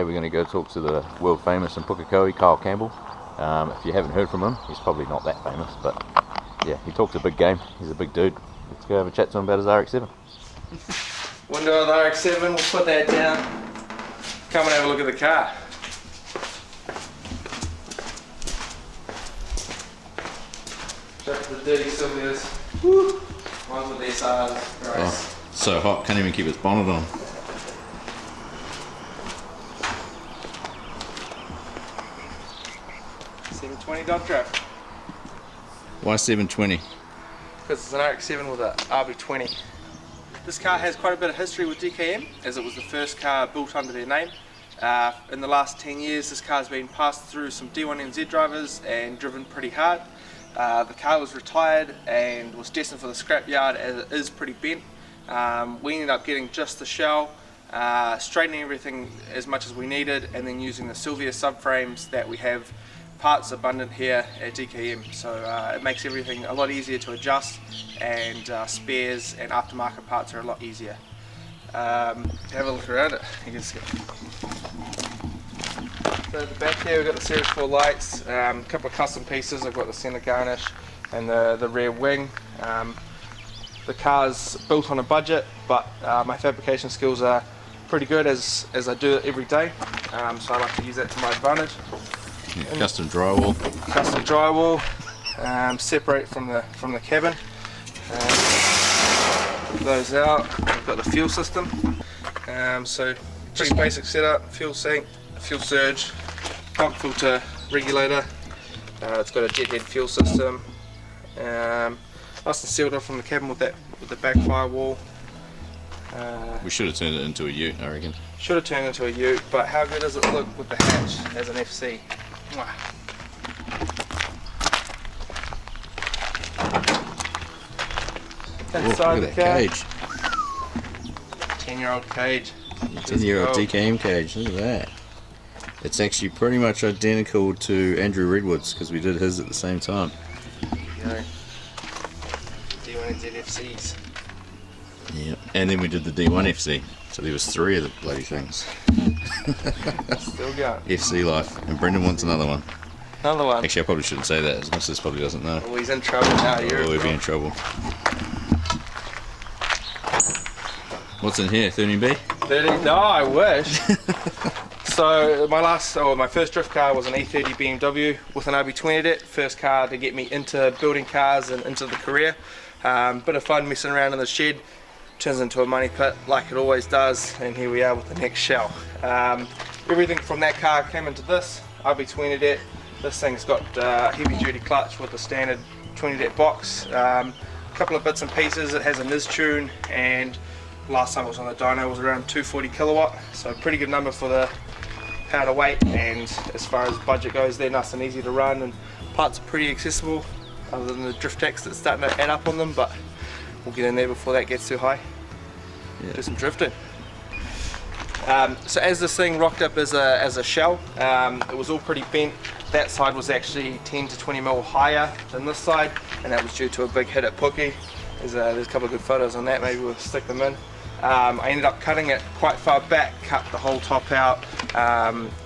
we're going to go talk to the world famous and Pukekohe, Kyle Campbell. If you haven't heard from him, he's probably not that famous, but yeah, he talks a big game. He's a big dude. Let's go have a chat to him about his RX7. Window of the RX7, we'll put that down. Come and have a look at the car. Check the dirty Sylvias. Woo! Ones with SRs. Oh, so hot, can't even keep its bonnet on. Drift. Why 720? Because it's an RX7 with an RB20. This car has quite a bit of history with DKM, as it was the first car built under their name. In the last 10 years, this car has been passed through some D1NZ drivers and driven pretty hard. The car was retired and was destined for the scrapyard, as it is pretty bent. We ended up getting just the shell, straightening everything as much as we needed, and then using the Sylvia subframes that we have parts abundant here at DKM, so it makes everything a lot easier to adjust, and spares and aftermarket parts are a lot easier. Have a look around it, you can see. So at the back here we've got the Series 4 lights, a couple of custom pieces. I've got the centre garnish and the rear wing. The car's built on a budget, but my fabrication skills are pretty good as I do it every day, so I like to use that to my advantage. Yeah, custom drywall. Custom drywall, separate from the cabin. Put those out. We've got the fuel system. So pretty basic setup: fuel sink, fuel surge, pump filter regulator. It's got a jet head fuel system. Nice and sealed off from the cabin with the back firewall. We should have turned it into a ute, I reckon. Should have turned into a ute, but how good does it look with the hatch as an FC? Inside look at that cage. 10-year-old cage. 10-year-old DKM cage, look at that. It's actually pretty much identical to Andrew Redwood's, because we did his at the same time. D1NZ FCs. Yeah, and then we did the D1FC, so there was 3 of the bloody things. Still going. FC life, and Brendan wants another one. Another one. Actually, I probably shouldn't say that, as Mrs. probably doesn't know. Oh, he's in trouble now. We'll be in trouble. What's in here? 13B? 30? No, I wish. So my first drift car was an E30 BMW with an RB20 in it. First car to get me into building cars and into the career. Bit of fun messing around in the shed. Turns into a money pit like it always does, and here we are with the next shell. Everything from that car came into this RB20 det. This thing's got heavy duty clutch with the standard 20 det box. A couple of bits and pieces. It has a NIS tune, and last time it was on the dyno was around 240 kilowatt, so a pretty good number for the power to weight, and as far as budget goes, they're nice and easy to run, and parts are pretty accessible other than the drift tax that's starting to add up on them, but we'll get in there before that gets too high. Yeah. Do some drifting. So as this thing rocked up as a shell, it was all pretty bent. That side was actually 10 to 20 mil higher than this side, and that was due to a big hit at Puki. There's a couple of good photos on that, maybe we'll stick them in. I ended up cutting it quite far back, cut the whole top out,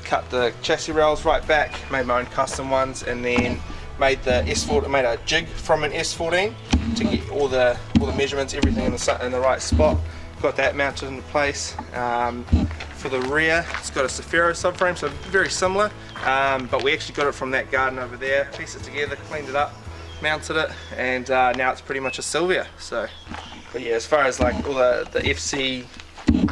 cut the chassis rails right back, made my own custom ones, and then made the S14, made a jig from an S14 to get all the measurements, everything in the right spot. Got that mounted into place. For the rear, it's got a Safiro subframe, so very similar, but we actually got it from that garden over there. Pieced it together, cleaned it up, mounted it, and now it's pretty much a Sylvia. So, but yeah, as far as like all the FC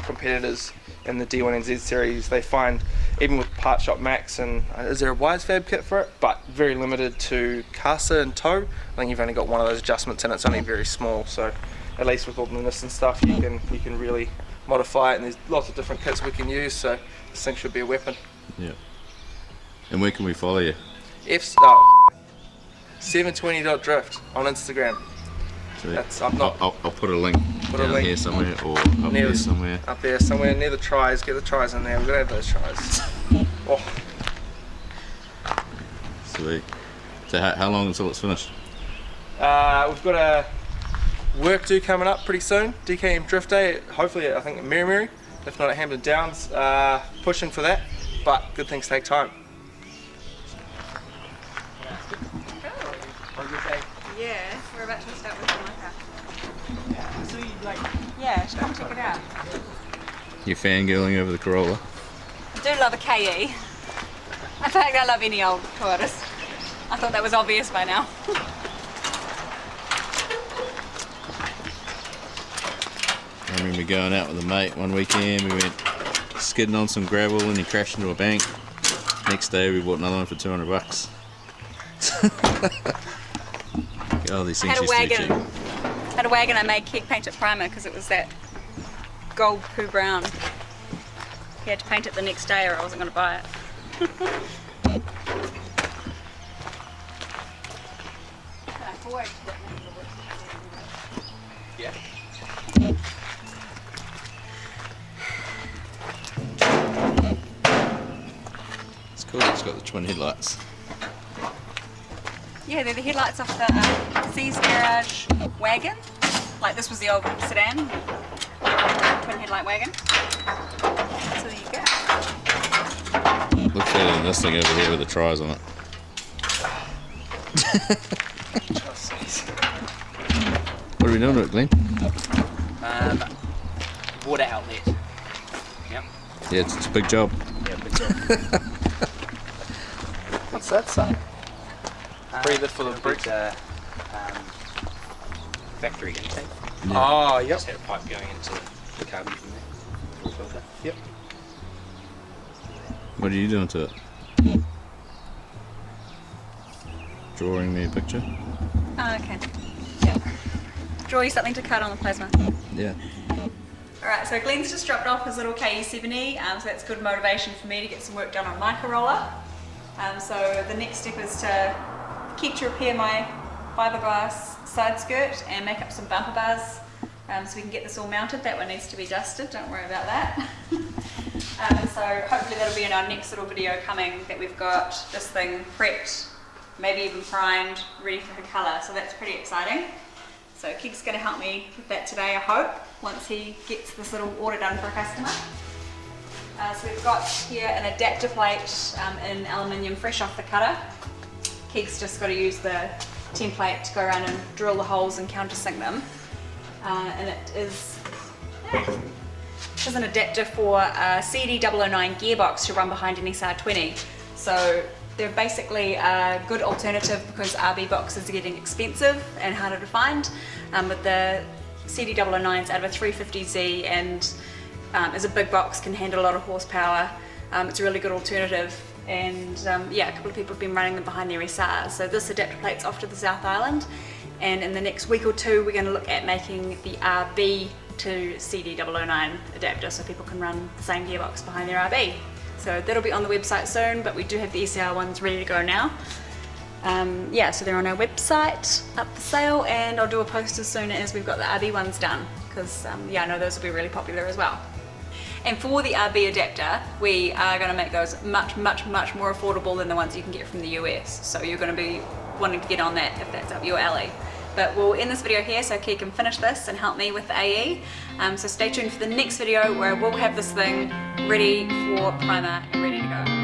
competitors in the D1NZ series, they find even with Part Shop Max and is there a Wise Fab kit for it, but very limited to Casa and Toe. I think you've only got one of those adjustments, and it's only very small. So at least with all the NIS and stuff, you can really modify it, and there's lots of different kits we can use. So this thing should be a weapon. Yeah. And where can we follow you? 720.drift on Instagram. That's, I'll put a link here somewhere, or up there somewhere. Up there somewhere near the tries. Get the tries in there. We're gonna have those tries. Oh. Sweet. So how long until it's finished? We've got a work due coming up pretty soon. DKM Drift Day. Hopefully, I think at Merrimeri, if not at Hampton Downs. Pushing for that. but good things take time. Yeah, we're about to start with something like that. So you yeah, come check it out. You're fangirling over the Corolla. I do love a KE. In fact, I love any old Taurus. I thought that was obvious by now. I remember going out with a mate one weekend, we went skidding on some gravel and he crashed into a bank. Next day we bought another one for $200. Oh, these things used to be cheap. Had a wagon I made keg paint it primer because it was that gold poo brown. He had to paint it the next day or I wasn't going to buy it. Yeah. It's cool, it's got the twin headlights. Yeah, they're the headlights off the C's Garage wagon. Like this was the old sedan, twin headlight wagon. So there you go. Looks better than this thing over here with the tries on it. What are we doing to it, Glenn? Water outlet. Yep. Yeah, it's a big job. Yeah, big job. What's that say? Breathe it for the bricks. Factory intake. Yeah. Oh, yep. Just had a pipe going into the carbon from there. Full filter. Yep. What are you doing to it? Drawing me a picture? Oh, okay. Yeah. Draw you something to cut on the plasma. Yeah. Alright, so Glenn's just dropped off his little KE7E, so that's good motivation for me to get some work done on my Corolla. So the next step is to keep to repair my fiberglass side skirt and make up some bumper bars so we can get this all mounted. That one needs to be dusted, don't worry about that. So hopefully that'll be in our next little video coming, that we've got this thing prepped, maybe even primed, ready for her colour, so that's pretty exciting. So Kig's going to help me with that today, I hope, once he gets this little order done for a customer. So we've got here an adapter plate in aluminium fresh off the cutter. Kig's just got to use the template to go around and drill the holes and countersink them. And it is an adapter for a CD009 gearbox to run behind an SR20. So they're basically a good alternative because RB boxes are getting expensive and harder to find. But the CD009 is out of a 350Z and is a big box, can handle a lot of horsepower. It's a really good alternative, and yeah, a couple of people have been running them behind their SRs. So this adapter plate's off to the South Island, and in the next week or two we're going to look at making the RB to CD009 adapter so people can run the same gearbox behind their RB. So that'll be on the website soon, but we do have the SR ones ready to go now. Yeah, so they're on our website up for sale, and I'll do a post as soon as we've got the RB ones done, because yeah, I know those will be really popular as well. And for the RB adapter, we are going to make those much more affordable than the ones you can get from the US. So you're going to be wanting to get on that if that's up your alley. But we'll end this video here so Key can finish this and help me with the AE. So stay tuned for the next video where we'll have this thing ready for primer and ready to go.